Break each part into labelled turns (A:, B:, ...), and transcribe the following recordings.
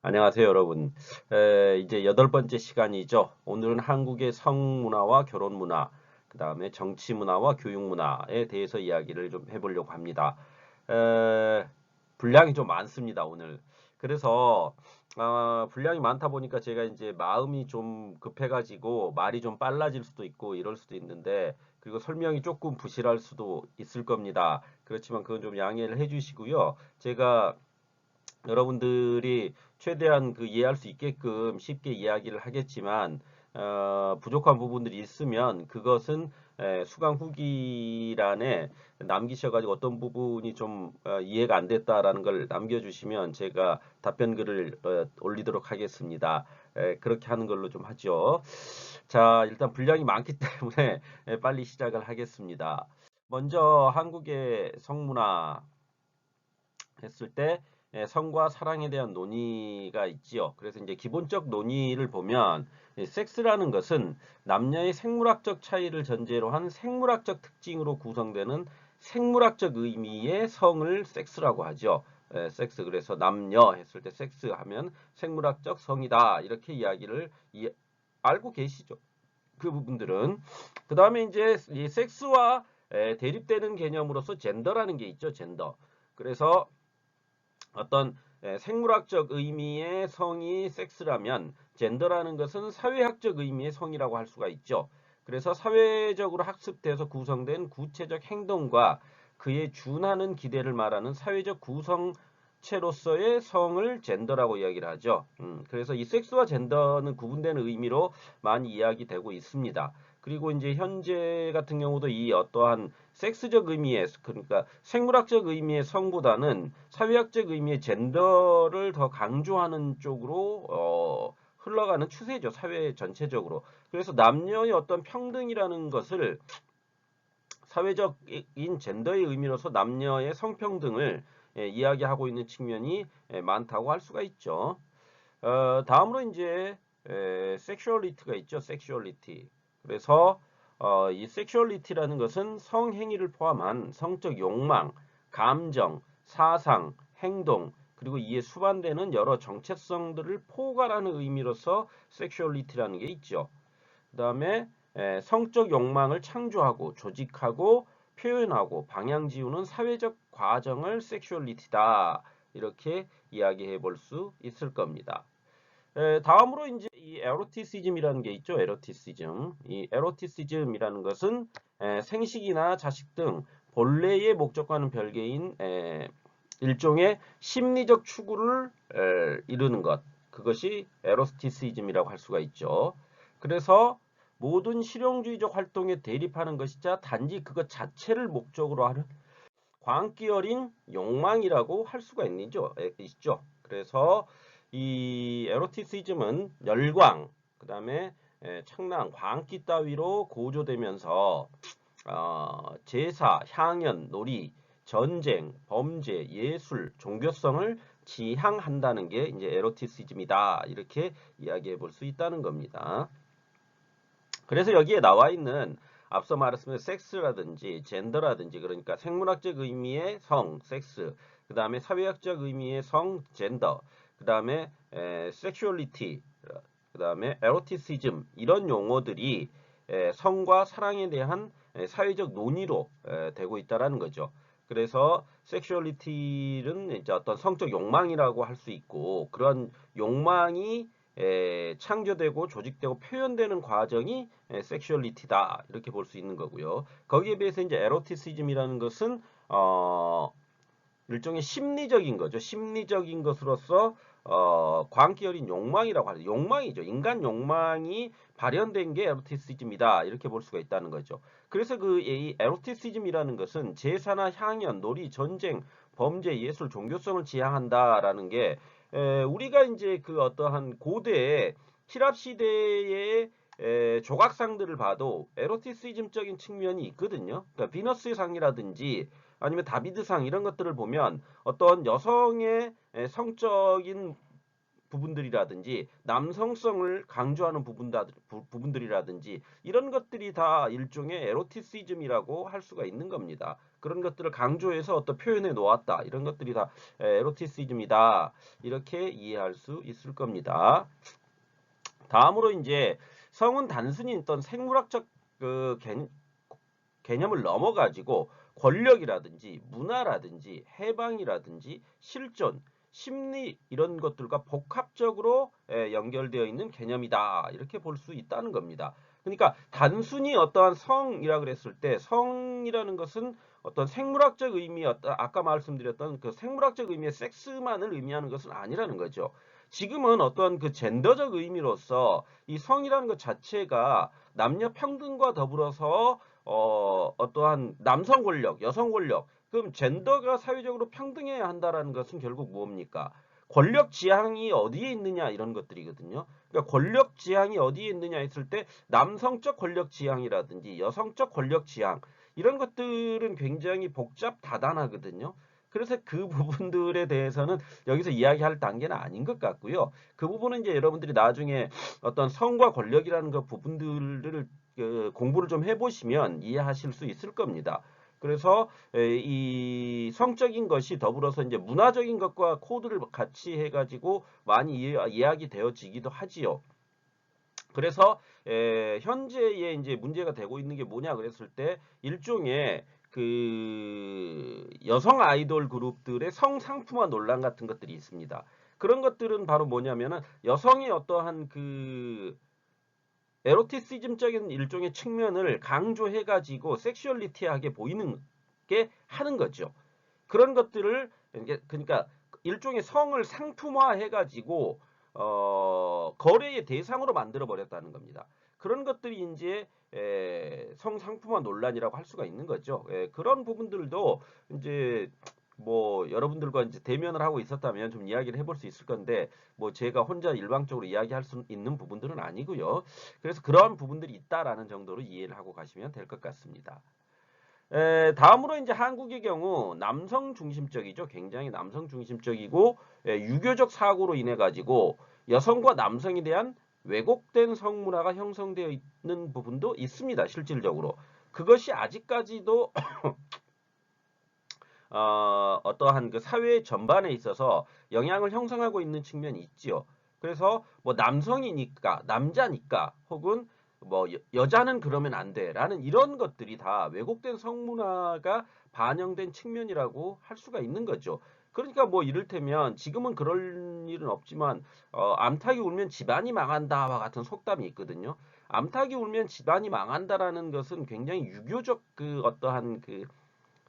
A: 안녕하세요, 여러분. 이제 여덟 번째 시간이죠. 오늘은 한국의 성문화와 결혼문화, 그 다음에 정치문화와 교육문화에 대해서 이야기를 좀 해보려고 합니다. 에, 분량이 좀 많습니다, 오늘. 그래서 분량이 많다 보니까 제가 이제 마음이 좀 급해가지고 말이 좀 빨라질 수도 있고 이럴 수도 있는데, 그리고 설명이 조금 부실할 수도 있을 겁니다. 그렇지만 그건 좀 양해를 해주시고요. 제가 여러분들이 최대한 그 이해할 수 있게끔 쉽게 이야기를 하겠지만 부족한 부분들이 있으면 그것은 수강 후기란에 남기셔가지고 어떤 부분이 좀 이해가 안 됐다라는 걸 남겨주시면 제가 답변글을 올리도록 하겠습니다. 그렇게 하는 걸로 좀 하죠. 자, 일단 분량이 많기 때문에 빨리 시작을 하겠습니다. 먼저 한국의 성문화 했을 때 성과 사랑에 대한 논의가 있지요. 그래서 이제 기본적 논의를 보면 섹스라는 것은 남녀의 생물학적 차이를 전제로 한 생물학적 특징으로 구성되는 생물학적 의미의 성을 섹스라고 하죠. 섹스 그래서 남녀 했을 때 섹스 하면 생물학적 성이다 이렇게 이야기를 알고 계시죠. 그 부분들은 그 다음에 이제 이 섹스와 대립되는 개념으로서 젠더라는 게 있죠. 젠더. 그래서 어떤 생물학적 의미의 성이 섹스라면 젠더라는 것은 사회학적 의미의 성이라고 할 수가 있죠. 그래서 사회적으로 학습돼서 구성된 구체적 행동과 그에 준하는 기대를 말하는 사회적 구성체로서의 성을 젠더라고 이야기를 하죠. 그래서 이 섹스와 젠더는 구분되는 의미로 많이 이야기되고 있습니다. 그리고 이제 현재 같은 경우도 이 어떠한 섹스적 의미의 그러니까 생물학적 의미의 성보다는 사회학적 의미의 젠더를 더 강조하는 쪽으로 흘러가는 추세죠. 사회 전체적으로. 그래서 남녀의 어떤 평등이라는 것을 사회적인 젠더의 의미로서 남녀의 성평등을 이야기하고 있는 측면이 많다고 할 수가 있죠. 다음으로 이제 섹슈얼리티가 있죠. 섹슈얼리티. 그래서 이 섹슈얼리티라는 것은 성행위를 포함한 성적 욕망, 감정, 사상, 행동, 그리고 이에 수반되는 여러 정체성들을 포괄하는 의미로서 섹슈얼리티라는 게 있죠. 그 다음에 성적 욕망을 창조하고 조직하고 표현하고 방향 지우는 사회적 과정을 섹슈얼리티다. 이렇게 이야기해 볼 수 있을 겁니다. 다음으로 이제 이 에로티시즘이라는 게 있죠. 에로티시즘. 이 에로티시즘이라는 것은 생식이나 자식 등 본래의 목적과는 별개인 일종의 심리적 추구를 이루는 것. 그것이 에로티시즘이라고 할 수가 있죠. 그래서 모든 실용주의적 활동에 대립하는 것이자 단지 그것 자체를 목적으로 하는 광기 어린 욕망이라고 할 수가 있죠. 그래서 이 에로티시즘은 열광, 그 다음에 청랑, 광기 따위로 고조되면서 제사, 향연, 놀이, 전쟁, 범죄, 예술, 종교성을 지향한다는 게 이제 에로티시즘이다. 이렇게 이야기해 볼 수 있다는 겁니다. 그래서 여기에 나와 있는 앞서 말했으면 섹스라든지 젠더라든지 그러니까 생물학적 의미의 성, 섹스, 그 다음에 사회학적 의미의 성, 젠더, 그 다음에 섹슈얼리티, 그 다음에 에로티시즘 이런 용어들이 성과 사랑에 대한 사회적 논의로 되고 있다라는 거죠. 그래서 섹슈얼리티는 이제 어떤 성적 욕망이라고 할 수 있고 그런 욕망이 창조되고 조직되고 표현되는 과정이 섹슈얼리티다 이렇게 볼 수 있는 거고요. 거기에 비해서 이제 에로티시즘이라는 것은 일종의 심리적인 거죠. 심리적인 것으로서 광기 어린 욕망이라고 하죠. 욕망이죠. 인간 욕망이 발현된 게 에로티시즘이다. 이렇게 볼 수가 있다는 거죠. 그래서 이 에로티시즘이라는 것은 제사나 향연, 놀이, 전쟁, 범죄, 예술, 종교성을 지향한다라는 게 우리가 이제 그 어떠한 고대 히랍 시대의 조각상들을 봐도 에로티시즘적인 측면이 있거든요. 그러니까 비너스의 상이라든지 아니면 다비드상 이런 것들을 보면 어떤 여성의 성적인 부분들이라든지 남성성을 강조하는 부분들이라든지 이런 것들이 다 일종의 에로티시즘이라고 할 수가 있는 겁니다. 그런 것들을 강조해서 어떤 표현해 놓았다. 이런 것들이 다 에로티시즘이다. 이렇게 이해할 수 있을 겁니다. 다음으로 이제 성은 단순히 어떤 생물학적 그 개념을 넘어가지고 권력이라든지 문화라든지 해방이라든지 실존, 심리 이런 것들과 복합적으로 연결되어 있는 개념이다. 이렇게 볼 수 있다는 겁니다. 그러니까 단순히 어떠한 성이라 그랬을 때 성이라는 것은 어떤 생물학적 의미, 아까 말씀드렸던 그 생물학적 의미의 섹스만을 의미하는 것은 아니라는 거죠. 지금은 어떤 그 젠더적 의미로서 이 성이라는 것 자체가 남녀 평등과 더불어서 어떠한 남성 권력, 여성 권력, 그럼 젠더가 사회적으로 평등해야 한다라는 것은 결국 뭡니까? 권력 지향이 어디에 있느냐 이런 것들이거든요. 그러니까 권력 지향이 어디에 있느냐 했을 때 남성적 권력 지향이라든지 여성적 권력 지향 이런 것들은 굉장히 복잡 다단하거든요. 그래서 그 부분들에 대해서는 여기서 이야기할 단계는 아닌 것 같고요. 그 부분은 이제 여러분들이 나중에 어떤 성과 권력이라는 그 부분들을 공부를 좀 해보시면 이해하실 수 있을 겁니다. 그래서 이 성적인 것이 더불어서 이제 문화적인 것과 코드를 같이 해가지고 많이 이야기 되어지기도 하지요. 그래서 현재의 이제 문제가 되고 있는 게 뭐냐 그랬을 때 일종의 그 여성 아이돌 그룹들의 성상품화 논란 같은 것들이 있습니다. 그런 것들은 바로 뭐냐면은 여성의 어떠한 그 에로티시즘적인 일종의 측면을 강조해가지고 섹슈얼리티하게 보이는 게 하는 거죠. 그런 것들을 그러니까 일종의 성을 상품화해가지고 거래의 대상으로 만들어 버렸다는 겁니다. 그런 것들이 이제 성상품화 논란이라고 할 수가 있는 거죠. 그런 부분들도 이제 뭐 여러분들과 이제 대면을 하고 있었다면 좀 이야기를 해볼 수 있을 건데 뭐 제가 혼자 일방적으로 이야기할 수 있는 부분들은 아니고요. 그래서 그러한 부분들이 있다라는 정도로 이해를 하고 가시면 될 것 같습니다. 다음으로 이제 한국의 경우 남성 중심적이죠. 굉장히 남성 중심적이고 유교적 사고로 인해 가지고 여성과 남성에 대한 왜곡된 성문화가 형성되어 있는 부분도 있습니다. 실질적으로 그것이 아직까지도 어떠한 그 사회 전반에 있어서 영향을 형성하고 있는 측면이 있지요. 그래서 뭐 남성이니까, 남자니까, 혹은 뭐 여자는 그러면 안 돼라는 이런 것들이 다 왜곡된 성문화가 반영된 측면이라고 할 수가 있는 거죠. 그러니까 뭐 이를테면 지금은 그럴 일은 없지만 암탉이 울면 집안이 망한다와 같은 속담이 있거든요. 암탉이 울면 집안이 망한다라는 것은 굉장히 유교적 그 어떠한 그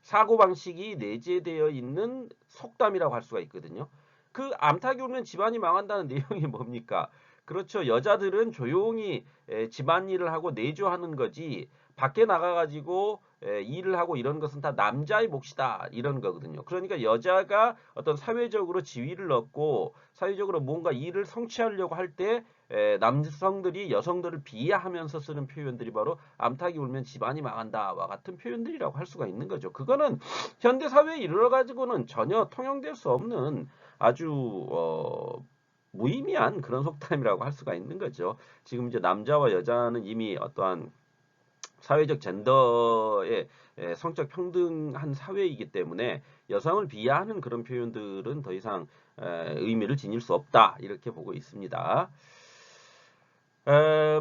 A: 사고방식이 내재되어 있는 속담이라고 할 수가 있거든요. 그 암탉이 울면 집안이 망한다는 내용이 뭡니까? 그렇죠. 여자들은 조용히 집안일을 하고 내조하는 거지 밖에 나가가지고 일을 하고 이런 것은 다 남자의 몫이다 이런 거거든요. 그러니까 여자가 어떤 사회적으로 지위를 얻고 사회적으로 뭔가 일을 성취하려고 할 때 남성들이 여성들을 비하하면서 쓰는 표현들이 바로 암탉이 울면 집안이 망한다와 같은 표현들이라고 할 수가 있는 거죠. 그거는 현대 사회에 이르러 가지고는 전혀 통용될 수 없는 아주 무의미한 그런 속담이라고 할 수가 있는 거죠. 지금 이제 남자와 여자는 이미 어떠한 사회적 젠더의 성적 평등한 사회이기 때문에 여성을 비하하는 그런 표현들은 더 이상 의미를 지닐 수 없다 이렇게 보고 있습니다.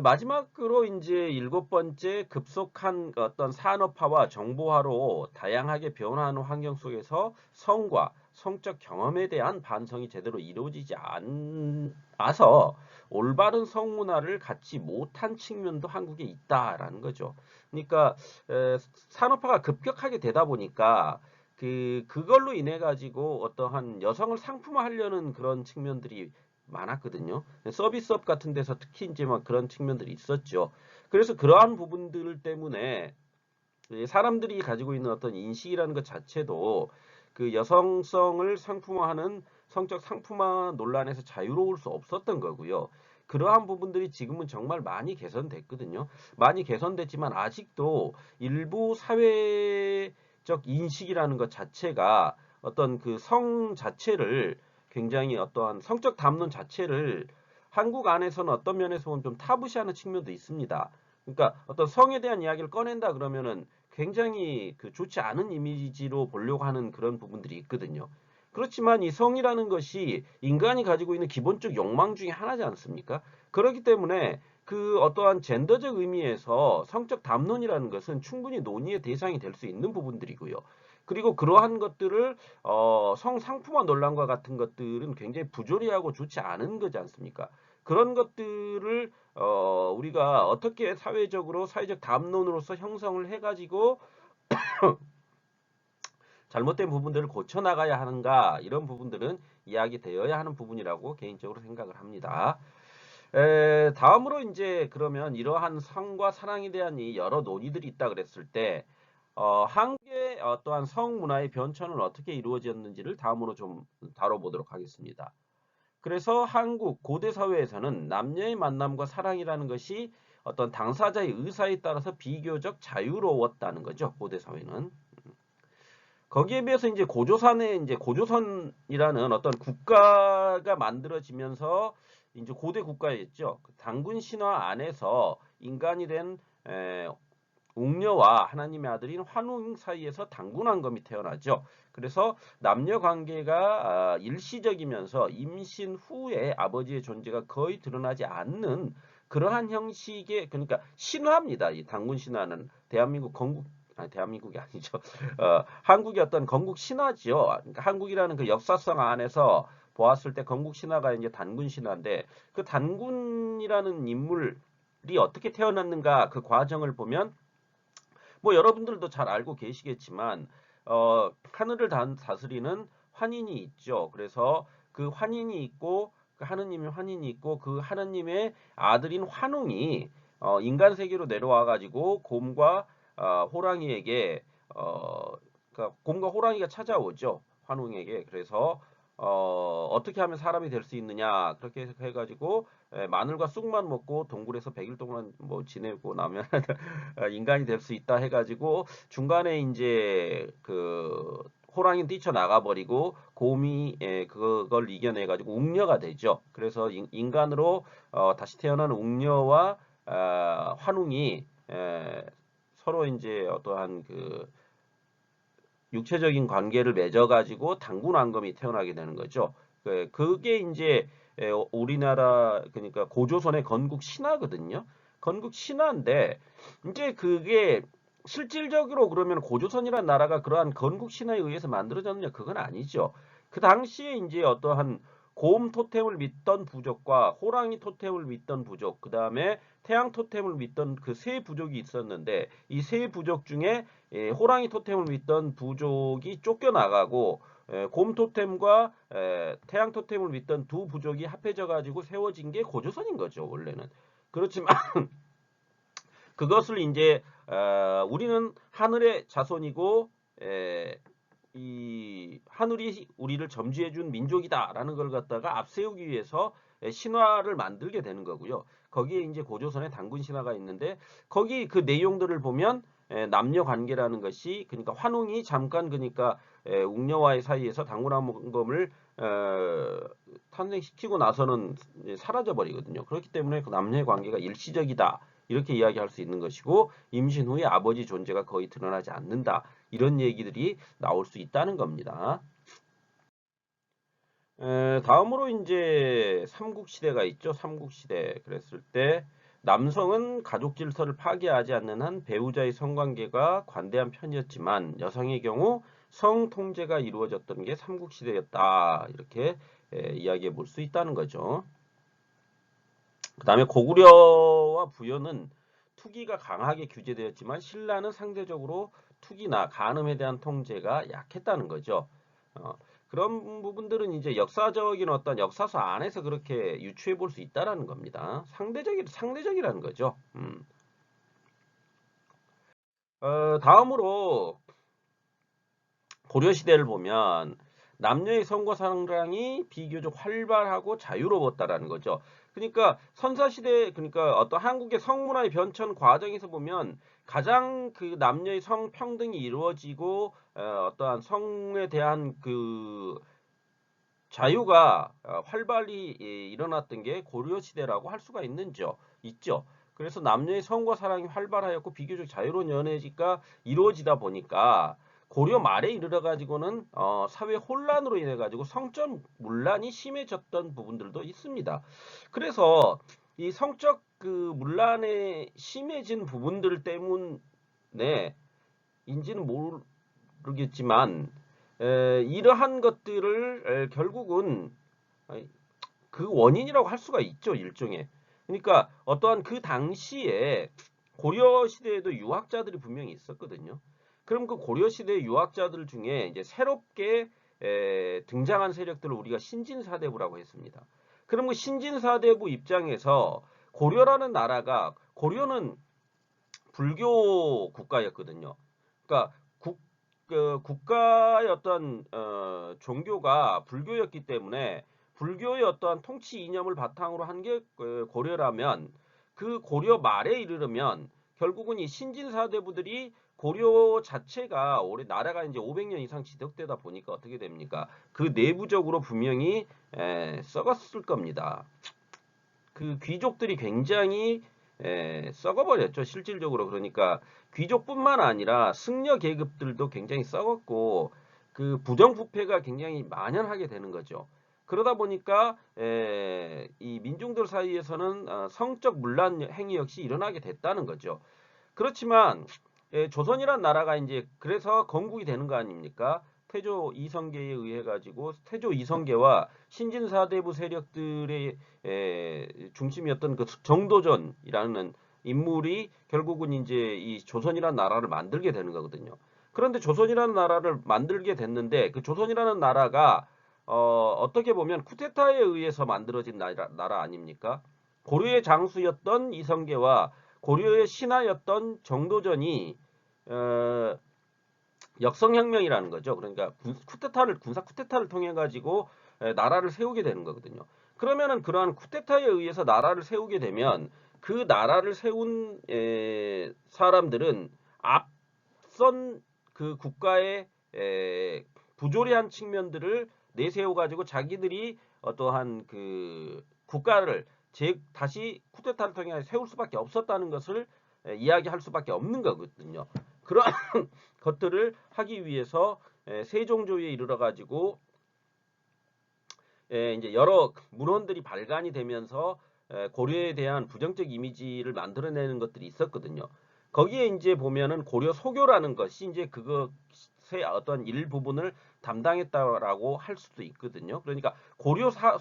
A: 마지막으로 이제 일곱 번째 급속한 어떤 산업화와 정보화로 다양하게 변화하는 환경 속에서 성과 성적 경험에 대한 반성이 제대로 이루어지지 않아서 올바른 성문화를 갖지 못한 측면도 한국에 있다라는 거죠. 그러니까 산업화가 급격하게 되다 보니까 그걸로 인해 가지고 어떠한 여성을 상품화하려는 그런 측면들이 많았거든요. 서비스업 같은 데서 특히 이제 막 그런 측면들이 있었죠. 그래서 그러한 부분들 때문에 사람들이 가지고 있는 어떤 인식이라는 것 자체도 그 여성성을 상품화하는 성적 상품화 논란에서 자유로울 수 없었던 거고요. 그러한 부분들이 지금은 정말 많이 개선됐거든요. 많이 개선됐지만 아직도 일부 사회적 인식이라는 것 자체가 어떤 그 성 자체를 굉장히 어떠한 성적 담론 자체를 한국 안에서는 어떤 면에서 보면 좀 타부시하는 측면도 있습니다. 그러니까 어떤 성에 대한 이야기를 꺼낸다 그러면은 굉장히 그 좋지 않은 이미지로 보려고 하는 그런 부분들이 있거든요. 그렇지만 이 성이라는 것이 인간이 가지고 있는 기본적 욕망 중에 하나지 않습니까? 그렇기 때문에 그 어떠한 젠더적 의미에서 성적 담론이라는 것은 충분히 논의의 대상이 될 수 있는 부분들이고요. 그리고 그러한 것들을 성상품화 논란과 같은 것들은 굉장히 부조리하고 좋지 않은 거지 않습니까? 그런 것들을 우리가 어떻게 사회적으로 사회적 담론으로서 형성을 해가지고 잘못된 부분들을 고쳐 나가야 하는가 이런 부분들은 이야기되어야 하는 부분이라고 개인적으로 생각을 합니다. 다음으로 이제 그러면 이러한 성과 사랑에 대한 이 여러 논의들이 있다 그랬을 때 한국의 어떠한 성 문화의 변천은 어떻게 이루어졌는지를 다음으로 좀 다뤄보도록 하겠습니다. 그래서 한국 고대 사회에서는 남녀의 만남과 사랑이라는 것이 어떤 당사자의 의사에 따라서 비교적 자유로웠다는 거죠. 고대 사회는. 거기에 비해서 이제 고조선에 이제 고조선이라는 어떤 국가가 만들어지면서 이제 고대 국가였죠. 단군 신화 안에서 인간이 된 웅녀와 하나님의 아들인 환웅 사이에서 단군왕검이 태어나죠. 그래서 남녀 관계가 일시적이면서 임신 후에 아버지의 존재가 거의 드러나지 않는 그러한 형식의 그러니까 신화입니다. 이 단군 신화는 대한민국 건국 아니 대한민국이 아니죠. 한국의 어떤 건국 신화지요. 그러니까 한국이라는 그 역사성 안에서 보았을 때 건국 신화가 이제 단군 신화인데 그 단군이라는 인물이 어떻게 태어났는가 그 과정을 보면 뭐 여러분들도 잘 알고 계시겠지만 하늘을 다스리는 환인이 있죠. 그래서 그 환인이 있고 그 하느님의 환인이 있고 그 하느님의 아들인 환웅이 인간 세계로 내려와 가지고 곰과 호랑이에게 그러니까 곰과 호랑이가 찾아오죠. 환웅에게. 그래서 어떻게 하면 사람이 될 수 있느냐 그렇게 해가지고 마늘과 쑥만 먹고 동굴에서 100일 동안 뭐 지내고 나면 인간이 될 수 있다 해가지고 중간에 이제 그 호랑이는 뛰쳐나가 버리고 곰이 그걸 이겨내가지고 웅녀가 되죠. 그래서 인간으로 다시 태어난 웅녀와 환웅이 서로 이제 어떠한 그 육체적인 관계를 맺어가지고 단군왕검이 태어나게 되는 거죠. 그게 이제 우리나라 그러니까 고조선의 건국 신화거든요. 건국 신화인데 이제 그게 실질적으로 그러면 고조선이라는 나라가 그러한 건국 신화에 의해서 만들어졌느냐 그건 아니죠. 그 당시에 이제 어떠한 곰 토템을 믿던 부족과 호랑이 토템을 믿던 부족, 그 다음에 태양 토템을 믿던 그 세 부족이 있었는데 이 세 부족 중에 호랑이 토템을 믿던 부족이 쫓겨나가고 곰 토템과 태양 토템을 믿던 두 부족이 합해져 가지고 세워진 게 고조선인 거죠, 원래는. 그렇지만 그것을 이제 우리는 하늘의 자손이고 이 하늘이 우리를 점지해준 민족이다라는 걸 갖다가 앞세우기 위해서 신화를 만들게 되는 거고요. 거기에 이제 고조선의 단군 신화가 있는데 거기 그 내용들을 보면 남녀 관계라는 것이 그러니까 환웅이 잠깐 그러니까 웅녀와의 사이에서 단군왕검을 탄생시키고 나서는 사라져 버리거든요. 그렇기 때문에 그 남녀의 관계가 일시적이다. 이렇게 이야기할 수 있는 것이고 임신 후에 아버지 존재가 거의 드러나지 않는다. 이런 얘기들이 나올 수 있다는 겁니다. 다음으로 이제 삼국시대가 있죠. 삼국시대 그랬을 때 남성은 가족 질서를 파괴하지 않는 한 배우자의 성관계가 관대한 편이었지만 여성의 경우 성 통제가 이루어졌던 게 삼국시대였다. 이렇게 이야기해 볼 수 있다는 거죠. 그 다음에 고구려와 부여는 투기가 강하게 규제되었지만 신라는 상대적으로 투기나 간음에 대한 통제가 약했다는 거죠. 어, 그런 부분들은 이제 역사적인 어떤 역사서 안에서 그렇게 유추해 볼 수 있다라는 겁니다. 상대적이라는 거죠. 다음으로 고려 시대를 보면 남녀의 성과 상랑이 비교적 활발하고 자유로웠다라는 거죠. 그러니까 선사시대 그러니까 어떤 한국의 성문화의 변천 과정에서 보면 가장 그 남녀의 성평등이 이루어지고 어떠한 성에 대한 그 자유가 활발히 일어났던 게 고려시대라고 할 수가 있죠. 그래서 남녀의 성과 사랑이 활발하였고 비교적 자유로운 연애가 이루어지다 보니까 고려 말에 이르러 가지고는 사회 혼란으로 인해 가지고 성적 문란이 심해졌던 부분들도 있습니다. 그래서 이 성적 그 문란에 심해진 부분들 때문에 인지는 모르겠지만 이러한 것들을 결국은 그 원인이라고 할 수가 있죠, 일종의. 그러니까 어떠한 그 당시에 고려 시대에도 유학자들이 분명히 있었거든요. 그럼 그 고려 시대 유학자들 중에 이제 새롭게 등장한 세력들을 우리가 신진사대부라고 했습니다. 그럼 그 신진사대부 입장에서 고려라는 나라가 고려는 불교 국가였거든요. 그러니까 그 국가의 어떤 종교가 불교였기 때문에 불교의 어떠한 통치 이념을 바탕으로 한 게 고려라면 그 고려 말에 이르려면 결국은 이 신진사대부들이 고려 자체가 올해 나라가 이제 500년 이상 지속되다 보니까 어떻게 됩니까? 그 내부적으로 분명히 썩었을 겁니다. 그 귀족들이 굉장히 썩어버렸죠. 실질적으로. 그러니까 귀족뿐만 아니라 승려 계급들도 굉장히 썩었고 그 부정부패가 굉장히 만연하게 되는 거죠. 그러다 보니까 이 민중들 사이에서는 성적 문란 행위 역시 일어나게 됐다는 거죠. 그렇지만 조선이란 나라가 이제 그래서 건국이 되는 거 아닙니까? 태조 이성계에 의해 가지고 태조 이성계와 신진사대부 세력들의 중심이었던 그 정도전이라는 인물이 결국은 이제 이 조선이라는 나라를 만들게 되는 거거든요. 그런데 조선이라는 나라를 만들게 됐는데 그 조선이라는 나라가 어떻게 보면 쿠데타에 의해서 만들어진 나라 아닙니까? 고려의 장수였던 이성계와 고려의 신하였던 정도전이 어, 역성혁명이라는 거죠. 그러니까 군사 쿠데타를 통해 가지고 나라를 세우게 되는 거거든요. 그러면은 그러한 쿠데타에 의해서 나라를 세우게 되면 그 나라를 세운 사람들은 앞선 그 국가의 부조리한 측면들을 내세워 가지고 자기들이 어떠한 그 국가를 다시 쿠데타를 통해 세울 수밖에 없었다는 것을 이야기할 수밖에 없는 거거든요. 그런 것들을 하기 위해서 세종조에 이르러 가지고 이제 여러 문헌들이 발간이 되면서 고려에 대한 부정적 이미지를 만들어내는 것들이 있었거든요. 거기에 이제 보면은 고려 소교라는 것이 이제 그것의 어떤 일부분을 담당했다라고 할 수도 있거든요. 그러니까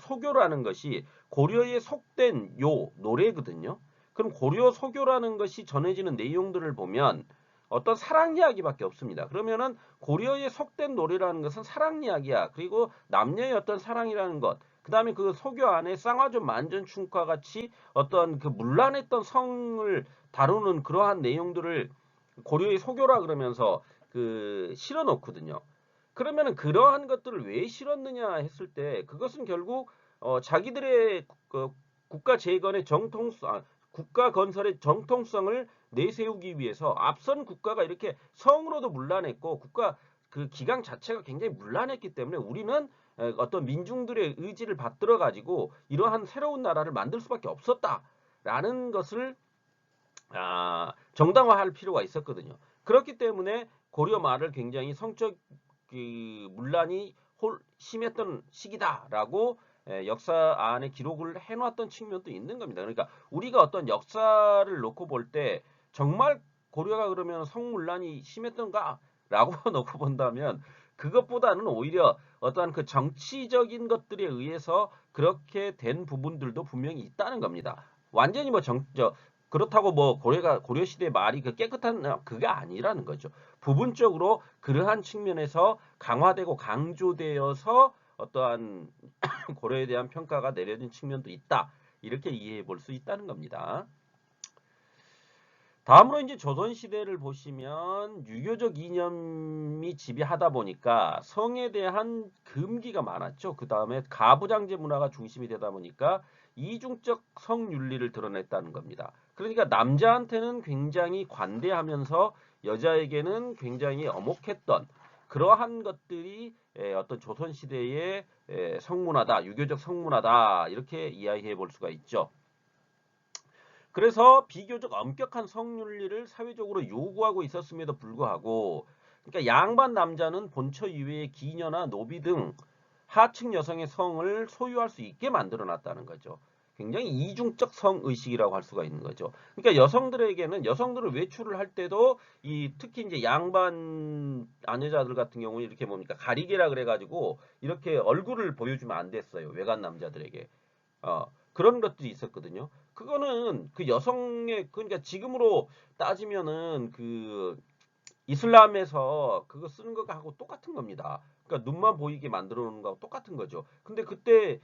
A: 소교라는 것이 고려에 속된 요 노래거든요. 그럼 고려 소교라는 것이 전해지는 내용들을 보면 어떤 사랑 이야기밖에 없습니다. 그러면은 고려에 속된 노래라는 것은 사랑 이야기야. 그리고 남녀의 어떤 사랑이라는 것. 그다음에 그 소교 안에 쌍화조 만전춘과 같이 어떤 그 문란했던 성을 다루는 그러한 내용들을 고려의 소교라 그러면서 그 실어 놓거든요. 그러면은 그러한 것들을 왜 실었느냐 했을 때 그것은 결국 자기들의 국가 재건의 국가 건설의 정통성을 내세우기 위해서 앞선 국가가 이렇게 성으로도 문란했고 국가 그 기강 자체가 굉장히 문란했기 때문에 우리는 어떤 민중들의 의지를 받들어 가지고 이러한 새로운 나라를 만들 수밖에 없었다라는 것을 정당화할 필요가 있었거든요. 그렇기 때문에 고려 말을 굉장히 성적 그 문란이 심했던 시기다라고 역사 안에 기록을 해놨던 측면도 있는 겁니다. 그러니까 우리가 어떤 역사를 놓고 볼 때 정말 고려가 그러면 성문란이 심했던가라고 놓고 본다면 그것보다는 오히려 어떠한 그 정치적인 것들에 의해서 그렇게 된 부분들도 분명히 있다는 겁니다. 완전히 뭐 그렇다고 뭐 고려 시대 말이 그 깨끗한 그게 아니라는 거죠. 부분적으로 그러한 측면에서 강화되고 강조되어서 어떠한 고려에 대한 평가가 내려진 측면도 있다. 이렇게 이해해 볼 수 있다는 겁니다. 다음으로 이제 조선시대를 보시면 유교적 이념이 지배하다 보니까 성에 대한 금기가 많았죠. 그 다음에 가부장제 문화가 중심이 되다 보니까 이중적 성윤리를 드러냈다는 겁니다. 그러니까 남자한테는 굉장히 관대하면서 여자에게는 굉장히 엄혹했던 그러한 것들이 어떤 조선시대의 성문화다, 유교적 성문화다 이렇게 이야기해 볼 수가 있죠. 그래서 비교적 엄격한 성윤리를 사회적으로 요구하고 있었음에도 불구하고 그러니까 양반 남자는 본처 이외의 기녀나 노비 등 하층 여성의 성을 소유할 수 있게 만들어 놨다는 거죠. 굉장히 이중적 성의식이라고 할 수가 있는 거죠. 그러니까 여성들에게는 여성들을 외출을 할 때도 이 특히 이제 양반 아내자들 같은 경우는 이렇게 뭡니까 가리개라 그래가지고 이렇게 얼굴을 보여주면 안 됐어요. 외간 남자들에게. 그런 것들이 있었거든요. 그거는 그 여성의 그러니까 지금으로 따지면은 그 이슬람에서 그거 쓰는 거하고 똑같은 겁니다. 그러니까 눈만 보이게 만들어 놓는 거하고 똑같은 거죠. 근데 그때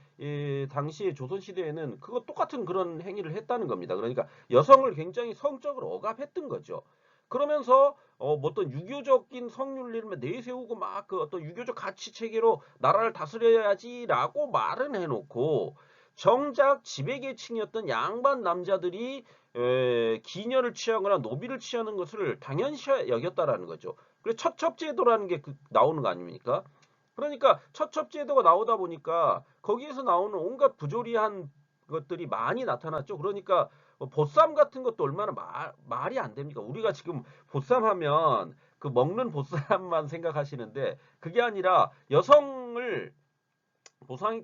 A: 당시에 조선 시대에는 그거 똑같은 그런 행위를 했다는 겁니다. 그러니까 여성을 굉장히 성적으로 억압했던 거죠. 그러면서 뭐 어떤 유교적인 성윤리를 내세우고 막 그 어떤 유교적 가치 체계로 나라를 다스려야지라고 말은 해놓고 정작 지배계층이었던 양반 남자들이 기녀를 취하거나 노비를 취하는 것을 당연시 여겼다라는 거죠. 그래서 첩첩제도라는 게 나오는 거 아닙니까? 그러니까 첩첩제도가 나오다 보니까 거기에서 나오는 온갖 부조리한 것들이 많이 나타났죠. 그러니까 보쌈 같은 것도 얼마나 말이 안 됩니까? 우리가 지금 보쌈 하면 그 먹는 보쌈만 생각하시는데 그게 아니라 여성을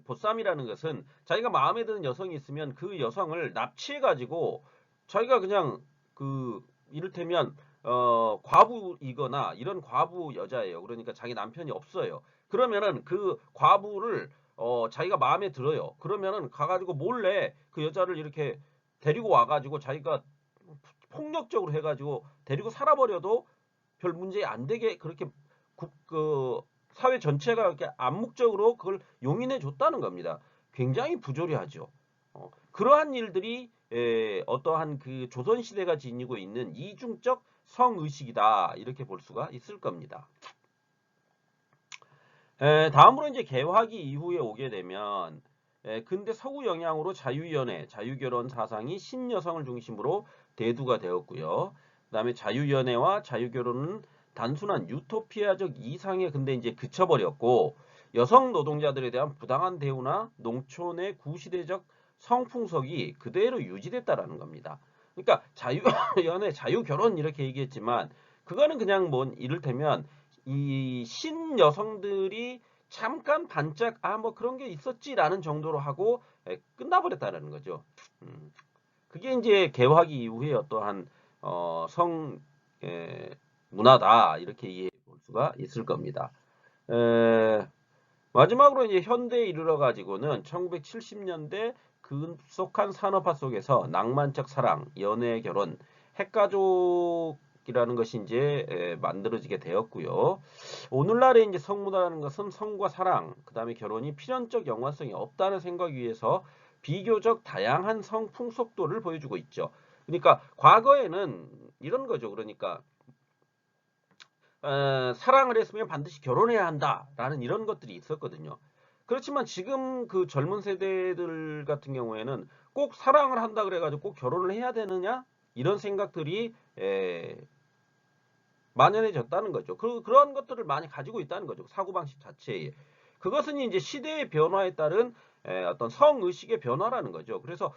A: 보쌈이라는 것은 자기가 마음에 드는 여성이 있으면 그 여성을 납치해가지고 자기가 그냥 그 이를테면 과부이거나 이런 과부 여자예요. 그러니까 자기 남편이 없어요. 그러면은 그 과부를 자기가 마음에 들어요. 그러면은 가가지고 몰래 그 여자를 이렇게 데리고 와가지고 자기가 폭력적으로 해가지고 데리고 살아버려도 별 문제 안 되게 그렇게 그 사회 전체가 이렇게 암묵적으로 그걸 용인해 줬다는 겁니다. 굉장히 부조리하죠. 그러한 일들이 어떠한 그 조선 시대가 지니고 있는 이중적 성의식이다 이렇게 볼 수가 있을 겁니다. 다음으로 이제 개화기 이후에 오게 되면 근대 서구 영향으로 자유연애, 자유결혼 사상이 신여성을 중심으로 대두가 되었고요. 그다음에 자유연애와 자유결혼은 단순한 유토피아적 이상에 근데 이제 그쳐버렸고 여성 노동자들에 대한 부당한 대우나 농촌의 구시대적 성풍속이 그대로 유지됐다라는 겁니다. 그러니까 자유연애, 자유결혼 이렇게 얘기했지만 그거는 그냥 뭐 이를테면 이 신여성들이 잠깐 반짝 뭐 그런 게 있었지라는 정도로 하고 끝나버렸다는 거죠. 그게 이제 개화기 이후에 어떠한 성 문화다 이렇게 이해해 볼 수가 있을 겁니다. 마지막으로 이제 현대에 이르러 가지고는 1970년대 급속한 산업화 속에서 낭만적 사랑, 연애, 결혼, 핵가족이라는 것이 이제 만들어지게 되었고요. 오늘날의 이제 성문화라는 것은 성과 사랑, 그다음에 결혼이 필연적 연관성이 없다는 생각 위에서 비교적 다양한 성 풍속도를 보여주고 있죠. 그러니까 과거에는 이런 거죠. 그러니까 사랑을 했으면 반드시 결혼해야 한다라는 이런 것들이 있었거든요. 그렇지만 지금 그 젊은 세대들 같은 경우에는 꼭 사랑을 한다 그래가지고 꼭 결혼을 해야 되느냐 이런 생각들이 만연해졌다는 거죠. 그런 것들을 많이 가지고 있다는 거죠. 사고방식 자체에. 그것은 이제 시대의 변화에 따른 어떤 성의식의 변화라는 거죠. 그래서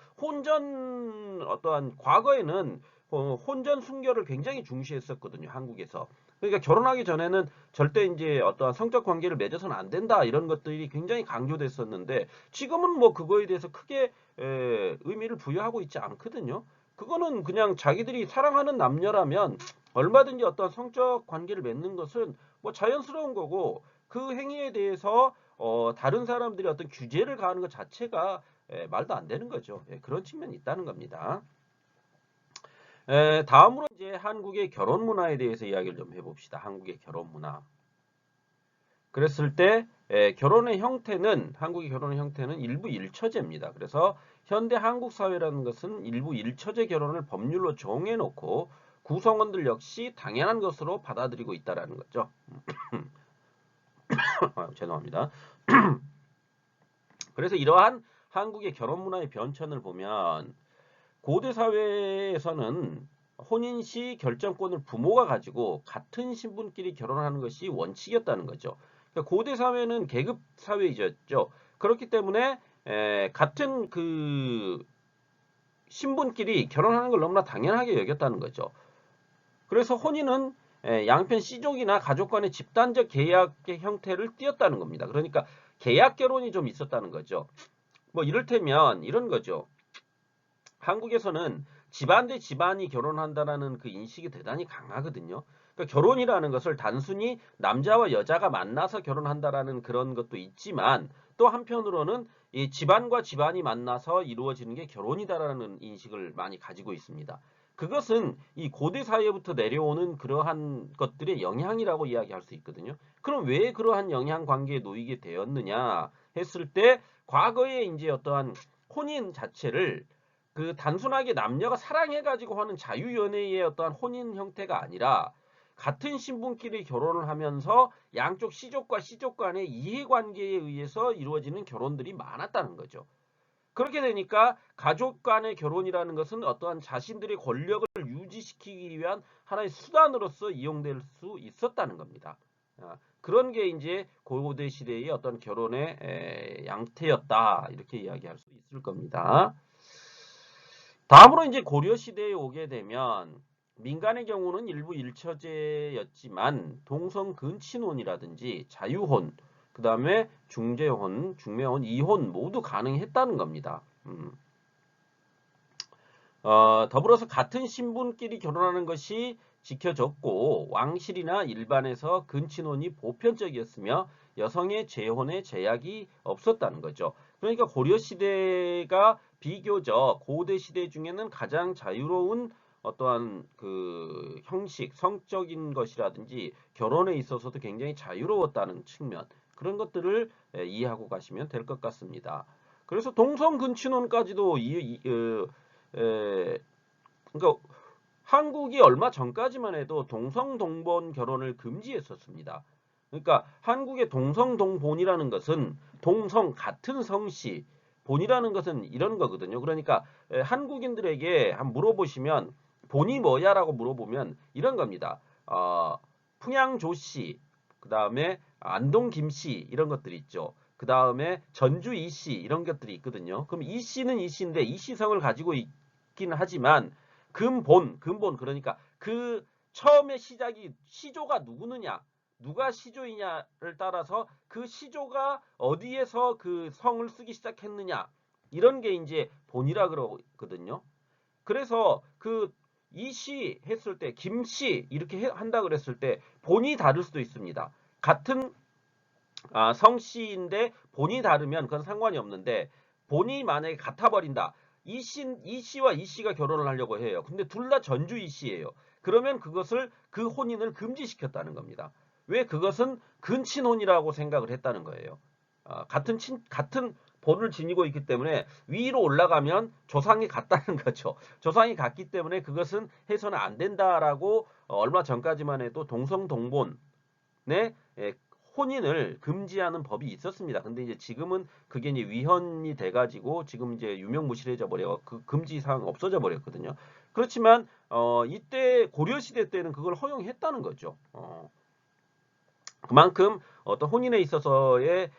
A: 어떠한 과거에는 혼전 순결을 굉장히 중시했었거든요. 한국에서. 그러니까 결혼하기 전에는 절대 이제 어떠한 성적 관계를 맺어서는 안 된다 이런 것들이 굉장히 강조됐었는데 지금은 뭐 그거에 대해서 크게 의미를 부여하고 있지 않거든요. 그거는 그냥 자기들이 사랑하는 남녀라면 얼마든지 어떤 성적 관계를 맺는 것은 뭐 자연스러운 거고 그 행위에 대해서 다른 사람들이 어떤 규제를 가하는 것 자체가 말도 안 되는 거죠. 그런 측면이 있다는 겁니다. 다음으로 이제 한국의 결혼 문화에 대해서 이야기를 좀 해봅시다. 한국의 결혼 문화. 그랬을 때 한국의 결혼의 형태는 일부 일처제입니다. 그래서 현대 한국 사회라는 것은 일부 일처제 결혼을 법률로 정해놓고 구성원들 역시 당연한 것으로 받아들이고 있다라는 거죠. 죄송합니다. 그래서 이러한 한국의 결혼 문화의 변천을 보면 고대 사회에서는 혼인 시 결정권을 부모가 가지고 같은 신분끼리 결혼하는 것이 원칙이었다는 거죠. 그러니까 고대 사회는 계급 사회였죠. 그렇기 때문에 같은 그 신분끼리 결혼하는 걸 너무나 당연하게 여겼다는 거죠. 그래서 혼인은 양편 씨족이나 가족 간의 집단적 계약의 형태를 띠었다는 겁니다. 그러니까 계약 결혼이 좀 있었다는 거죠. 뭐 이를테면 이런 거죠. 한국에서는 집안 대 집안이 결혼한다라는 그 인식이 대단히 강하거든요. 그러니까 결혼이라는 것을 단순히 남자와 여자가 만나서 결혼한다라는 그런 것도 있지만 또 한편으로는 이 집안과 집안이 만나서 이루어지는 게 결혼이다라는 인식을 많이 가지고 있습니다. 그것은 이 고대 사회부터 내려오는 그러한 것들의 영향이라고 이야기할 수 있거든요. 그럼 왜 그러한 영향 관계에 놓이게 되었느냐 했을 때 과거에 이제 어떠한 혼인 자체를 그 단순하게 남녀가 사랑해가지고 하는 자유연애의 어떠한 혼인 형태가 아니라 같은 신분끼리 결혼을 하면서 양쪽 시족과 시족 간의 이해관계에 의해서 이루어지는 결혼들이 많았다는 거죠. 그렇게 되니까 가족 간의 결혼이라는 것은 어떠한 자신들의 권력을 유지시키기 위한 하나의 수단으로서 이용될 수 있었다는 겁니다. 그런 게 이제 고대 시대의 어떤 결혼의 양태였다. 이렇게 이야기할 수 있을 겁니다. 다음으로 이제 고려 시대에 오게 되면 민간의 경우는 일부 일처제였지만 동성 근친혼이라든지 자유혼, 그 다음에 중재혼, 중매혼, 이혼 모두 가능했다는 겁니다. 더불어서 같은 신분끼리 결혼하는 것이 지켜졌고 왕실이나 일반에서 근친혼이 보편적이었으며 여성의 재혼에 제약이 없었다는 거죠. 그러니까 고려 시대가 비교적 고대 시대 중에는 가장 자유로운 어떠한 그 형식, 성적인 것이라든지 결혼에 있어서도 굉장히 자유로웠다는 측면 그런 것들을 이해하고 가시면 될 것 같습니다. 그래서 동성 근친혼까지도 그러니까 한국이 얼마 전까지만 해도 동성동본 결혼을 금지했었습니다. 그러니까 한국의 동성동본이라는 것은 동성 같은 성씨, 본이라는 것은 이런 거거든요. 그러니까 한국인들에게 한번 물어보시면 본이 뭐야라고 물어보면 이런 겁니다. 풍양 조씨, 그 다음에 안동 김씨 이런 것들이 있죠. 그 다음에 전주 이씨 이런 것들이 있거든요. 그럼 이씨는 이씨인데 이씨성을 가지고 있기는 하지만 근본 그러니까 그 처음에 시작이 시조가 누구느냐 누가 시조이냐를 따라서 그 시조가 어디에서 그 성을 쓰기 시작했느냐 이런 게 이제 본이라 그러거든요. 그래서 그 이씨 했을 때 김씨 이렇게 한다 그랬을 때 본이 다를 수도 있습니다. 같은 성씨인데 본이 다르면 그건 상관이 없는데 본이 만약에 같아 버린다. 이 씨와 이 씨가 결혼을 하려고 해요. 근데 둘 다 전주 이 씨예요. 그러면 그것을 그 혼인을 금지시켰다는 겁니다. 왜 그것은 근친혼이라고 생각을 했다는 거예요. 같은 본을 지니고 있기 때문에 위로 올라가면 조상이 같다는 거죠. 조상이 같기 때문에 그것은 해서는 안 된다라고 얼마 전까지만 해도 동성동본의 혼인을 금지하는 법이 있었습니다. 근데 이제 지금은 그게 이제 위헌이 돼가지고 지금 이제 유명무실해져 버려 그 금지 사항 없어져 버렸거든요. 그렇지만 이때 고려 시대 때는 그걸 허용했다는 거죠. 그만큼 어떤 혼인에 있어서의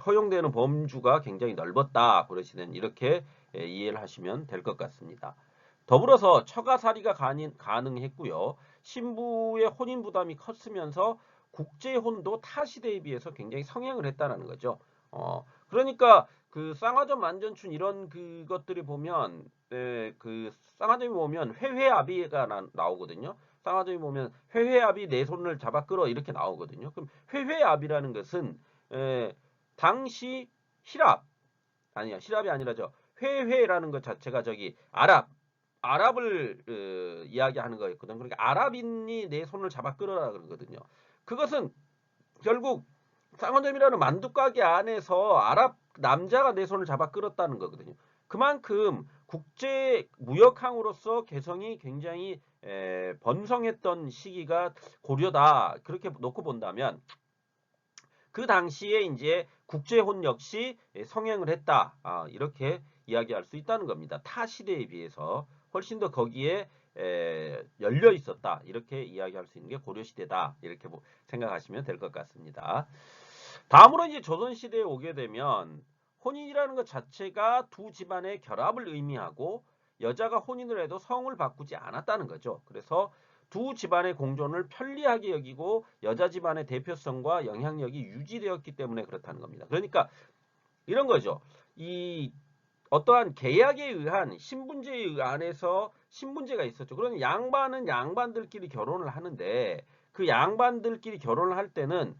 A: 허용되는 범주가 굉장히 넓었다. 고려 시대는 이렇게 이해를 하시면 될 것 같습니다. 더불어서 처가살이가 가능했고요. 신부의 혼인 부담이 컸으면서 국제혼도 타 시대에 비해서 굉장히 성행을 했다는 거죠. 그러니까 그 쌍화점 만전춘 이런 그것들이 보면 그 쌍화점이 보면 회회아비가 나오거든요. 쌍화점이 보면 회회아비 내 손을 잡아 끌어 이렇게 나오거든요. 그럼 회회아비라는 것은 당시 히랍 아니야 히랍이 아니라죠. 회회라는 것 자체가 저기 아랍을 이야기하는 거였거든. 그러니까 아랍인이 내 손을 잡아 끌어라 그러거든요. 그것은 결국 쌍화점이라는 만두가게 안에서 아랍 남자가 내 손을 잡아 끌었다는 거거든요. 그만큼 국제 무역항으로서 개성이 굉장히 번성했던 시기가 고려다. 그렇게 놓고 본다면 그 당시에 이제 국제혼 역시 성행을 했다. 이렇게 이야기할 수 있다는 겁니다. 타 시대에 비해서 훨씬 더 거기에 열려 있었다. 이렇게 이야기할 수 있는 게 고려시대다. 이렇게 생각하시면 될 것 같습니다. 다음으로 이제 조선시대에 오게 되면 혼인이라는 것 자체가 두 집안의 결합을 의미하고 여자가 혼인을 해도 성을 바꾸지 않았다는 거죠. 그래서 두 집안의 공존을 편리하게 여기고 여자 집안의 대표성과 영향력이 유지되었기 때문에 그렇다는 겁니다. 그러니까 이런 거죠. 이 어떠한 계약에 의한 신분제에 안에서 신분제가 있었죠. 그러니 양반은 양반들끼리 결혼을 하는데 그 양반들끼리 결혼을 할 때는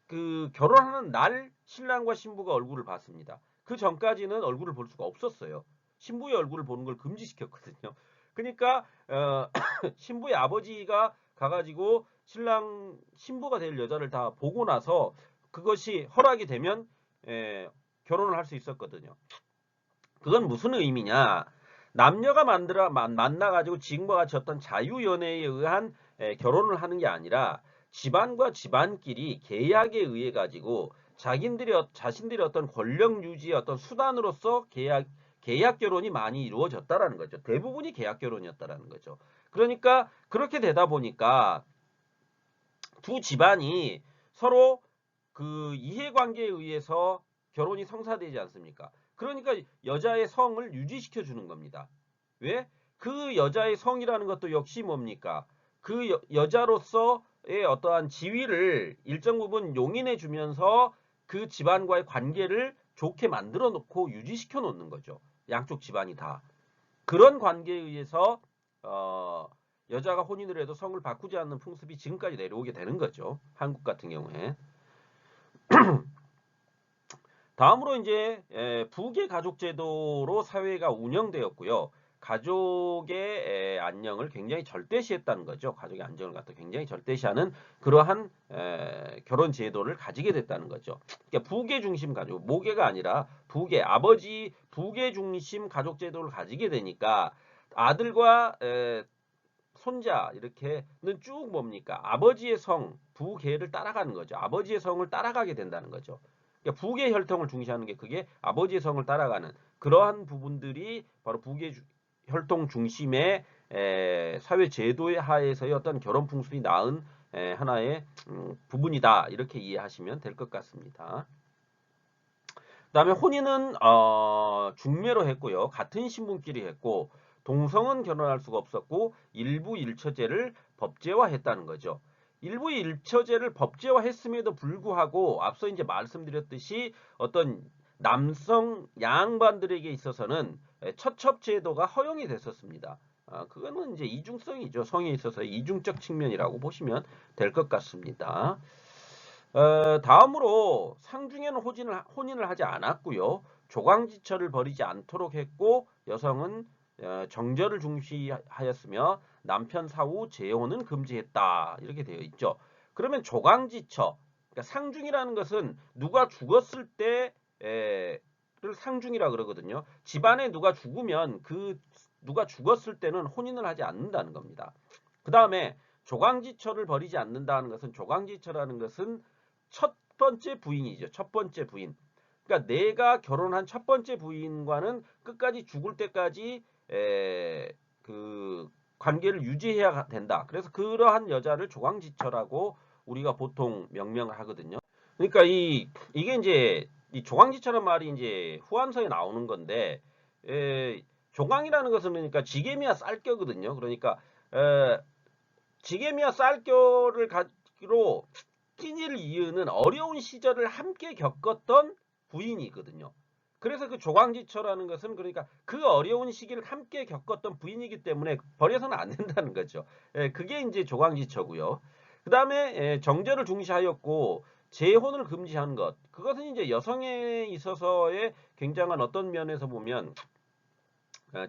A: 그 결혼하는 날 신랑과 신부가 얼굴을 봤습니다. 그 전까지는 얼굴을 볼 수가 없었어요. 신부의 얼굴을 보는 걸 금지시켰거든요. 그러니까 신부의 아버지가 가가지고 신부가 될 여자를 다 보고 나서 그것이 허락이 되면 결혼을 할 수 있었거든요. 그건 무슨 의미냐? 남녀가 만나가지고 지금과 같이 어떤 자유연애에 의한 결혼을 하는 게 아니라 집안과 집안끼리 계약에 의해 가지고 자신들의 어떤 권력 유지의 어떤 수단으로서 계약 결혼이 많이 이루어졌다라는 거죠. 대부분이 계약 결혼이었다라는 거죠. 그러니까 그렇게 되다 보니까 두 집안이 서로 그 이해관계에 의해서 결혼이 성사되지 않습니까? 그러니까 여자의 성을 유지시켜 주는 겁니다. 왜? 그 여자의 성이라는 것도 역시 뭡니까? 그 여자로서의 어떠한 지위를 일정 부분 용인해 주면서 그 집안과의 관계를 좋게 만들어 놓고 유지시켜 놓는 거죠. 양쪽 집안이 다. 그런 관계에 의해서 여자가 혼인을 해도 성을 바꾸지 않는 풍습이 지금까지 내려오게 되는 거죠. 한국 같은 경우에. 다음으로 이제 부계 가족 제도로 사회가 운영되었고요. 가족의 안녕을 굉장히 절대시했다는 거죠. 가족의 안정을 갖다 굉장히 절대시하는 그러한 결혼 제도를 가지게 됐다는 거죠. 그러니까 부계 중심 가족, 모계가 아니라 부계, 아버지 부계 중심 가족 제도를 가지게 되니까 아들과 손자 이렇게는 쭉 뭡니까? 아버지의 성, 부계를 따라가는 거죠. 아버지의 성을 따라가게 된다는 거죠. 그러니까 부계 혈통을 중시하는 게 그게 아버지의 성을 따라가는 그러한 부분들이 바로 부계 혈통 중심의 사회 제도의 하에서의 어떤 결혼 풍습이 낳은 하나의 부분이다. 이렇게 이해하시면 될 것 같습니다. 그다음에 혼인은 중매로 했고요. 같은 신분끼리 했고 동성은 결혼할 수가 없었고 일부 일처제를 법제화했다는 거죠. 일부 일처제를 법제화했음에도 불구하고 앞서 이제 말씀드렸듯이 어떤 남성 양반들에게 있어서는 처첩제도가 허용이 됐었습니다. 그거는 이제 이중성이죠. 성에 있어서 이중적 측면이라고 보시면 될 것 같습니다. 다음으로 상중에는 혼인을 하지 않았고요. 조광지처를 벌이지 않도록 했고 여성은 정절을 중시하였으며 남편 사후 재혼은 금지했다. 이렇게 되어 있죠. 그러면 조광지처, 그러니까 상중이라는 것은 누가 죽었을 때를 상중이라 그러거든요. 집안에 누가 죽으면 그 누가 죽었을 때는 혼인을 하지 않는다는 겁니다. 그 다음에 조광지처를 벌이지 않는다는 것은 조광지처라는 것은 첫 번째 부인이죠. 첫 번째 부인. 그러니까 내가 결혼한 첫 번째 부인과는 끝까지 죽을 때까지 그 관계를 유지해야 된다. 그래서 그러한 여자를 조광지처라고 우리가 보통 명명을 하거든요. 그러니까 이게 이제 이 조광지처란 말이 이제 후한서에 나오는 건데 조광이라는 것은 그러니까 지게미와 쌀겨거든요. 그러니까 지게미와 쌀겨를 가지고 끼니를 이으는 어려운 시절을 함께 겪었던 부인이거든요. 그래서 그 조광지처라는 것은 그러니까 그 어려운 시기를 함께 겪었던 부인이기 때문에 버려서는 안 된다는 거죠. 그게 이제 조광지처고요. 그 다음에 정절을 중시하였고 재혼을 금지한 것. 그것은 이제 여성에 있어서의 굉장한 어떤 면에서 보면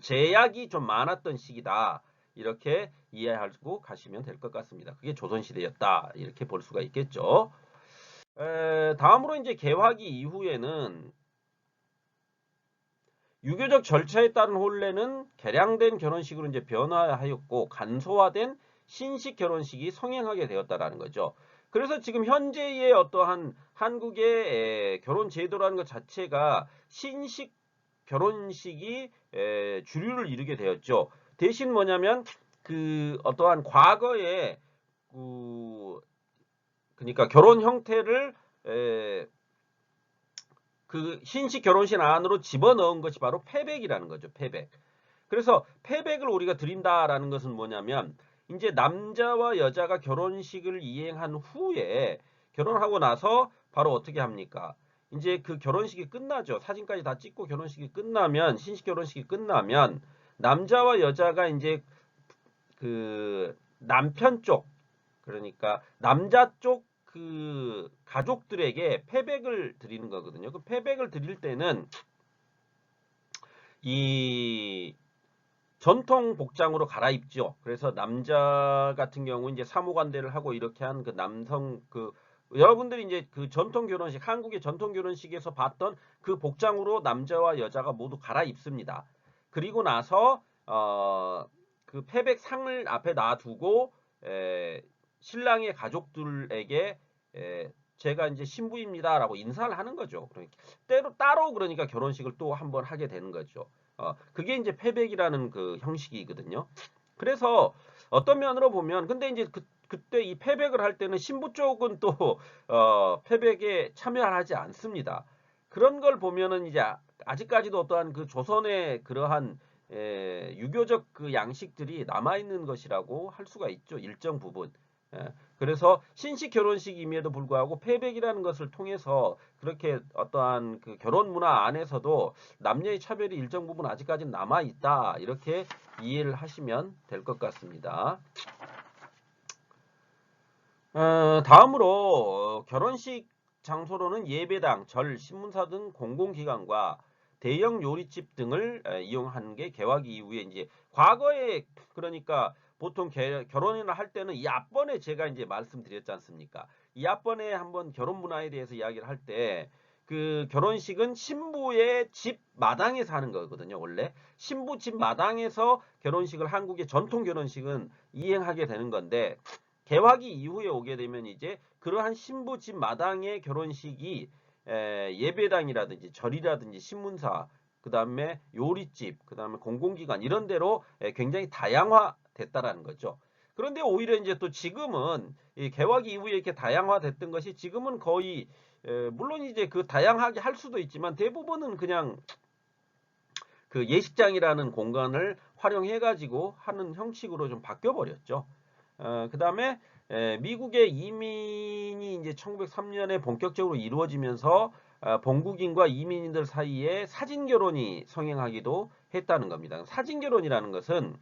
A: 제약이 좀 많았던 시기다. 이렇게 이해하고 가시면 될 것 같습니다. 그게 조선시대였다. 이렇게 볼 수가 있겠죠. 다음으로 이제 개화기 이후에는 유교적 절차에 따른 혼례는 개량된 결혼식으로 이제 변화하였고 간소화된 신식 결혼식이 성행하게 되었다라는 거죠. 그래서 지금 현재의 어떠한 한국의 결혼 제도라는 것 자체가 신식 결혼식이 주류를 이루게 되었죠. 대신 뭐냐면 그 어떠한 과거에 그러니까 결혼 형태를 그 신식 결혼식 안으로 집어넣은 것이 바로 패백이라는 거죠. 패백. 그래서 패백을 우리가 드린다라는 것은 뭐냐면 이제 남자와 여자가 결혼식을 이행한 후에 결혼하고 나서 바로 어떻게 합니까? 이제 그 결혼식이 끝나죠. 사진까지 다 찍고 결혼식이 끝나면 신식 결혼식이 끝나면 남자와 여자가 이제 그 남편 쪽 그러니까 남자 쪽 그 가족들에게 패백을 드리는 거거든요. 그 패백을 드릴 때는 이 전통 복장으로 갈아입죠. 그래서 남자 같은 경우 이제 사무관대를 하고 이렇게 한 그 남성 그 여러분들이 이제 그 전통 결혼식 한국의 전통 결혼식에서 봤던 그 복장으로 남자와 여자가 모두 갈아입습니다. 그리고 나서 그 패백 상을 앞에 놔두고 신랑의 가족들에게 제가 이제 신부입니다라고 인사를 하는 거죠. 그러니까 따로 그러니까 결혼식을 또 한번 하게 되는 거죠. 그게 이제 패백이라는 그 형식이거든요. 그래서 어떤 면으로 보면 근데 이제 그때 이 패백을 할 때는 신부 쪽은 또 패백에 참여하지 않습니다. 그런 걸 보면은 이제 아직까지도 어떠한 그 조선의 그러한 유교적 그 양식들이 남아 있는 것이라고 할 수가 있죠. 일정 부분. 그래서 신식 결혼식임에도 불구하고 패백이라는 것을 통해서 그렇게 어떠한 그 결혼 문화 안에서도 남녀의 차별이 일정 부분 아직까지는 남아 있다. 이렇게 이해를 하시면 될 것 같습니다. 다음으로 결혼식 장소로는 예배당, 절, 신문사 등 공공기관과 대형 요리집 등을 이용하는 게 개화기 이후에 이제 과거에 그러니까 보통 결혼을 할 때는 이 앞번에 제가 이제 말씀드렸지 않습니까? 이 앞번에 한번 결혼 문화에 대해서 이야기를 할 때 그 결혼식은 신부의 집 마당에서 하는 거거든요, 원래. 신부 집 마당에서 결혼식을 한국의 전통 결혼식은 이행하게 되는 건데 개화기 이후에 오게 되면 이제 그러한 신부 집 마당의 결혼식이 예배당이라든지 절이라든지 신문사 그 다음에 요리집 그 다음에 공공기관 이런 데로 굉장히 다양화됐다라는 거죠. 그런데 오히려 이제 또 지금은 이 개화기 이후에 이렇게 다양화됐던 것이 지금은 거의 물론 이제 그 다양하게 할 수도 있지만 대부분은 그냥 그 예식장이라는 공간을 활용해 가지고 하는 형식으로 좀 바뀌어 버렸죠. 그 다음에 미국의 이민이 이제 1903년에 본격적으로 이루어지면서 본국인과 이민인들 사이에 사진 결혼이 성행하기도 했다는 겁니다. 사진 결혼이라는 것은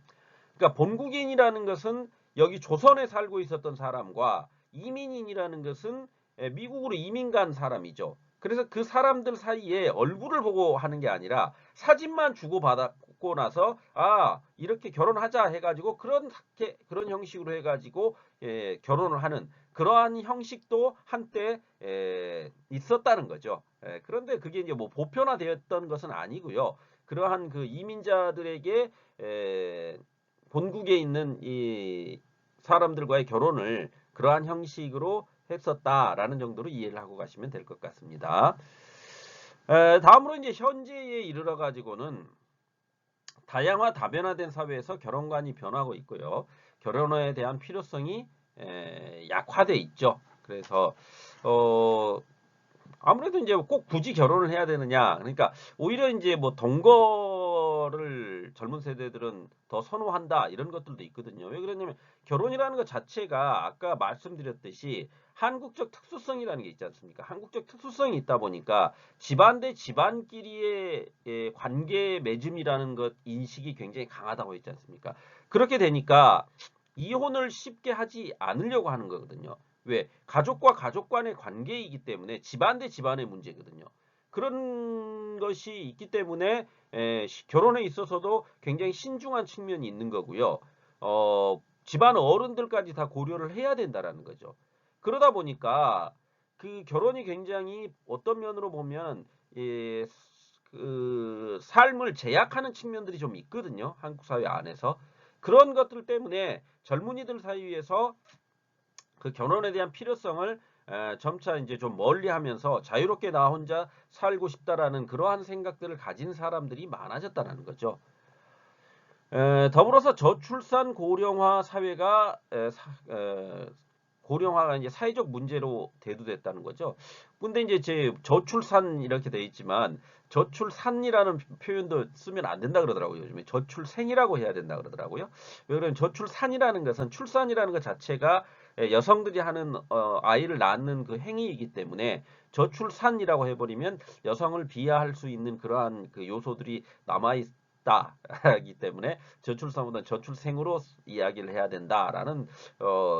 A: 그러니까 본국인이라는 것은 여기 조선에 살고 있었던 사람과 이민인이라는 것은 미국으로 이민 간 사람이죠. 그래서 그 사람들 사이에 얼굴을 보고 하는 게 아니라 사진만 주고받았고 나서 이렇게 결혼하자 해가지고 그런 형식으로 해가지고 결혼을 하는 그러한 형식도 한때 있었다는 거죠. 그런데 그게 이제 뭐 보편화되었던 것은 아니고요. 그러한 그 이민자들에게 본국에 있는 이 사람들과의 결혼을 그러한 형식으로 했었다라는 정도로 이해를 하고 가시면 될 것 같습니다. 다음으로 이제 현재에 이르러 가지고는 다양화 다변화된 사회에서 결혼관이 변하고 있고요. 결혼에 대한 필요성이 약화돼 있죠. 그래서 아무래도 이제 꼭 굳이 결혼을 해야 되느냐. 그러니까 오히려 이제 뭐 동거를 젊은 세대들은 더 선호한다. 이런 것들도 있거든요. 왜 그러냐면 결혼이라는 것 자체가 아까 말씀드렸듯이 한국적 특수성이라는 게 있지 않습니까? 한국적 특수성이 있다 보니까 집안 대 집안끼리의 관계 맺음이라는 것 인식이 굉장히 강하다고 했지 않습니까? 그렇게 되니까 이혼을 쉽게 하지 않으려고 하는 거거든요. 왜? 가족과 가족 간의 관계이기 때문에 집안 대 집안의 문제거든요. 그런 것이 있기 때문에 결혼에 있어서도 굉장히 신중한 측면이 있는 거고요. 집안 어른들까지 다 고려를 해야 된다라는 거죠. 그러다 보니까 그 결혼이 굉장히 어떤 면으로 보면 그 삶을 제약하는 측면들이 좀 있거든요. 한국 사회 안에서. 그런 것들 때문에 젊은이들 사이에서 그 결혼에 대한 필요성을 점차 이제 좀 멀리하면서 자유롭게 나 혼자 살고 싶다라는 그러한 생각들을 가진 사람들이 많아졌다는 거죠. 더불어서 저출산 고령화 사회가 고령화가 이제 사회적 문제로 대두됐다는 거죠. 근데 이제 저출산 이렇게 돼 있지만 저출산이라는 표현도 쓰면 안 된다 그러더라고요. 요즘에 저출생이라고 해야 된다 그러더라고요. 왜 그러면 저출산이라는 것은 출산이라는 것 자체가 여성들이 하는 아이를 낳는 그 행위이기 때문에 저출산이라고 해버리면 여성을 비하할 수 있는 그러한 그 요소들이 남아 있다기 때문에 저출산보다 저출생으로 이야기를 해야 된다라는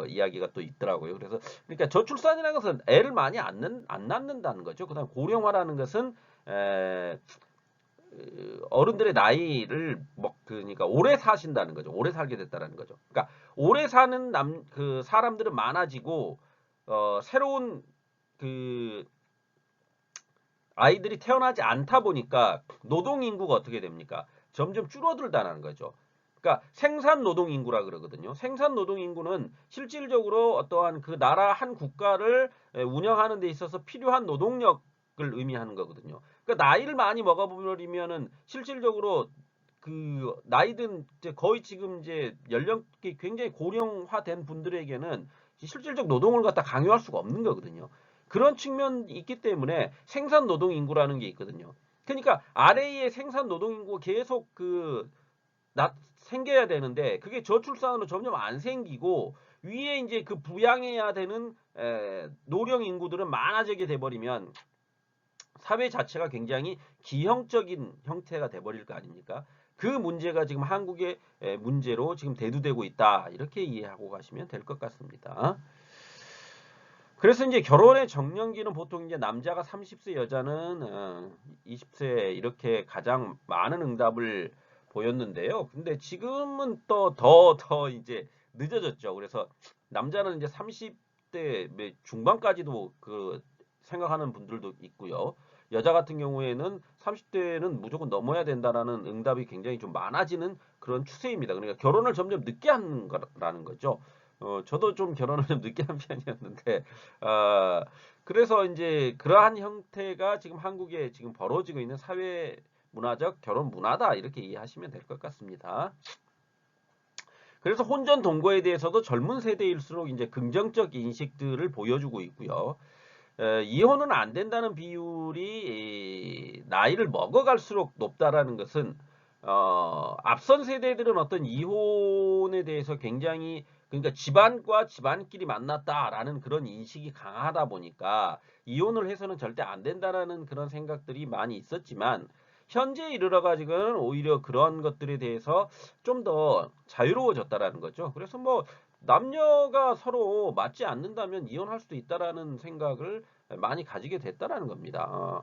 A: 이야기가 또 있더라고요. 그래서 그러니까 저출산이라는 것은 애를 많이 안 낳는다는 거죠. 그다음 고령화라는 것은 에, 어른들의 나이를 그러니까 오래 사신다는 거죠. 오래 살게 됐다라는 거죠. 그러니까 오래 사는 그 사람들은 많아지고 새로운 그 아이들이 태어나지 않다 보니까 노동 인구가 어떻게 됩니까? 점점 줄어들다는 거죠. 그러니까 생산 노동 인구라 그러거든요. 생산 노동 인구는 실질적으로 어떠한 그 나라 한 국가를 운영하는 데 있어서 필요한 노동력을 의미하는 거거든요. 그러니까 나이를 많이 먹어버리면은 실질적으로 그 나이든 이제 거의 지금 이제 연령이 굉장히 고령화된 분들에게는 실질적 노동을 갖다 강요할 수가 없는 거거든요. 그런 측면이 있기 때문에 생산 노동 인구라는 게 있거든요. 그러니까 아래의 생산 노동 인구가 계속 생겨야 되는데 그게 저출산으로 점점 안 생기고 위에 이제 그 부양해야 되는 노령 인구들은 많아지게 돼버리면 사회 자체가 굉장히 기형적인 형태가 돼버릴 거 아닙니까? 그 문제가 지금 한국의 문제로 지금 대두되고 있다. 이렇게 이해하고 가시면 될 것 같습니다. 그래서 이제 결혼의 정년기는 보통 이제 남자가 30세, 여자는 20세 이렇게 가장 많은 응답을 보였는데요. 근데 지금은 또 더 이제 늦어졌죠. 그래서 남자는 이제 30대 중반까지도 그 생각하는 분들도 있고요. 여자 같은 경우에는 30대는 무조건 넘어야 된다라는 응답이 굉장히 좀 많아지는 그런 추세입니다. 그러니까 결혼을 점점 늦게 하는 거라는 거죠. 저도 좀 결혼을 좀 늦게 한 편이었는데, 어, 그래서 이제 그러한 형태가 지금 한국에 지금 벌어지고 있는 사회 문화적 결혼 문화다. 이렇게 이해하시면 될 것 같습니다. 그래서 혼전 동거에 대해서도 젊은 세대일수록 이제 긍정적 인식들을 보여주고 있고요. 이혼은 안 된다는 비율이 나이를 먹어갈수록 높다라는 것은 앞선 세대들은 어떤 이혼에 대해서 굉장히 그러니까 집안과 집안끼리 만났다라는 그런 인식이 강하다 보니까 이혼을 해서는 절대 안 된다라는 그런 생각들이 많이 있었지만 현재 이르러 가지고는 오히려 그런 것들에 대해서 좀 더 자유로워졌다라는 거죠. 그래서 뭐 남녀가 서로 맞지 않는다면 이혼할 수도 있다라는 생각을 많이 가지게 됐다라는 겁니다.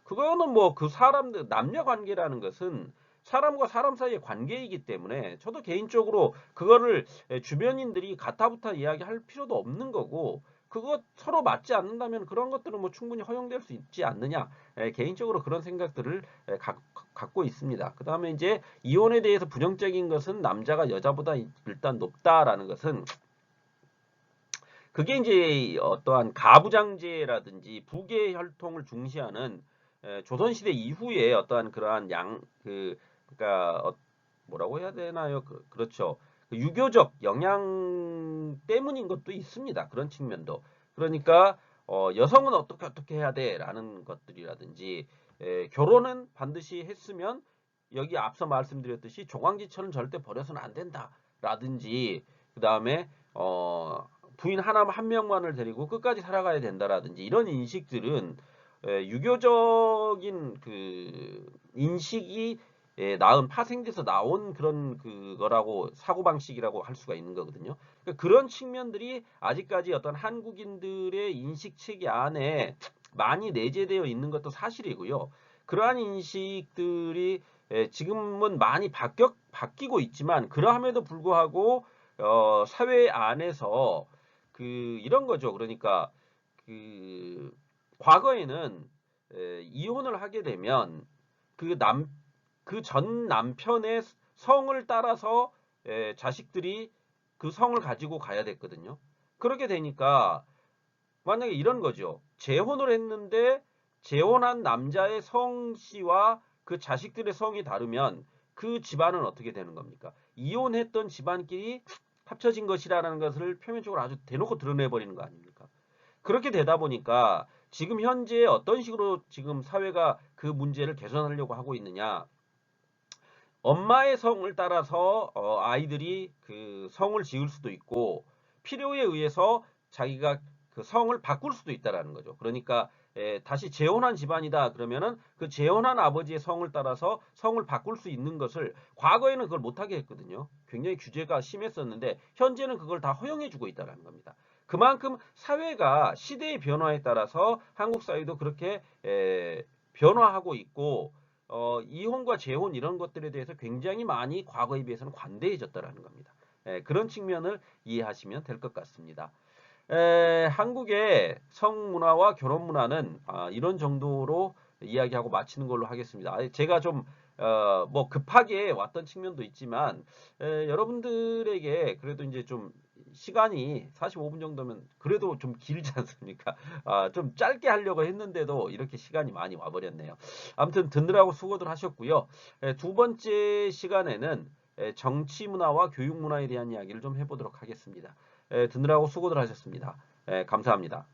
A: 그거는 뭐 그 사람들 남녀 관계라는 것은 사람과 사람 사이의 관계이기 때문에 저도 개인적으로 그거를 주변인들이 가타부타 이야기할 필요도 없는 거고 그거 서로 맞지 않는다면 그런 것들은 뭐 충분히 허용될 수 있지 않느냐 개인적으로 그런 생각들을 갖고 있습니다. 그 다음에 이제 이혼에 대해서 부정적인 것은 남자가 여자보다 일단 높다라는 것은 그게 이제 어떠한 가부장제라든지 부계 혈통을 중시하는 조선시대 이후에 어떠한 그러한 그러니까 뭐라고 해야 되나요? 그렇죠. 그 유교적 영향 때문인 것도 있습니다. 그런 측면도. 그러니까 여성은 어떻게 해야 돼라는 것들이라든지 결혼은 반드시 했으면 여기 앞서 말씀드렸듯이 종황지처는 절대 버려서는 안 된다라든지 그 다음에 부인 한 명만을 데리고 끝까지 살아가야 된다라든지 이런 인식들은 유교적인 그 인식이 낳은 파생돼서 나온 그런 그거라고 사고방식이라고 할 수가 있는 거거든요. 그러니까 그런 측면들이 아직까지 어떤 한국인들의 인식 체계 안에 많이 내재되어 있는 것도 사실이고요. 그러한 인식들이 지금은 많이 바뀌고 있지만 그러함에도 불구하고 사회 안에서 이런 거죠. 그러니까 그 과거에는 이혼을 하게 되면 그 남 그 전 남편의 성을 따라서 자식들이 그 성을 가지고 가야 됐거든요. 그렇게 되니까 만약에 이런 거죠. 재혼을 했는데 재혼한 남자의 성씨와 그 자식들의 성이 다르면 그 집안은 어떻게 되는 겁니까? 이혼했던 집안끼리 합쳐진 것이라는 것을 표면적으로 아주 대놓고 드러내버리는 거 아닙니까? 그렇게 되다 보니까 지금 현재 어떤 식으로 지금 사회가 그 문제를 개선하려고 하고 있느냐? 엄마의 성을 따라서 아이들이 그 성을 지을 수도 있고 필요에 의해서 자기가 그 성을 바꿀 수도 있다라는 거죠. 그러니까 다시 재혼한 집안이다 그러면은 그 재혼한 아버지의 성을 따라서 성을 바꿀 수 있는 것을 과거에는 그걸 못하게 했거든요. 굉장히 규제가 심했었는데 현재는 그걸 다 허용해주고 있다라는 겁니다. 그만큼 사회가 시대의 변화에 따라서 한국 사회도 그렇게 변화하고 있고 이혼과 재혼 이런 것들에 대해서 굉장히 많이 과거에 비해서는 관대해졌다라는 겁니다. 그런 측면을 이해하시면 될 것 같습니다. 한국의 성문화와 결혼문화는 이런 정도로 이야기하고 마치는 걸로 하겠습니다. 제가 좀 뭐 급하게 왔던 측면도 있지만 여러분들에게 그래도 이제 좀 시간이 45분 정도면 그래도 좀 길지 않습니까? 좀 짧게 하려고 했는데도 이렇게 시간이 많이 와버렸네요. 아무튼 듣느라고 수고들 하셨고요. 두 번째 시간에는 정치 문화와 교육 문화에 대한 이야기를 좀 해보도록 하겠습니다. 듣느라고 수고들 하셨습니다. 감사합니다.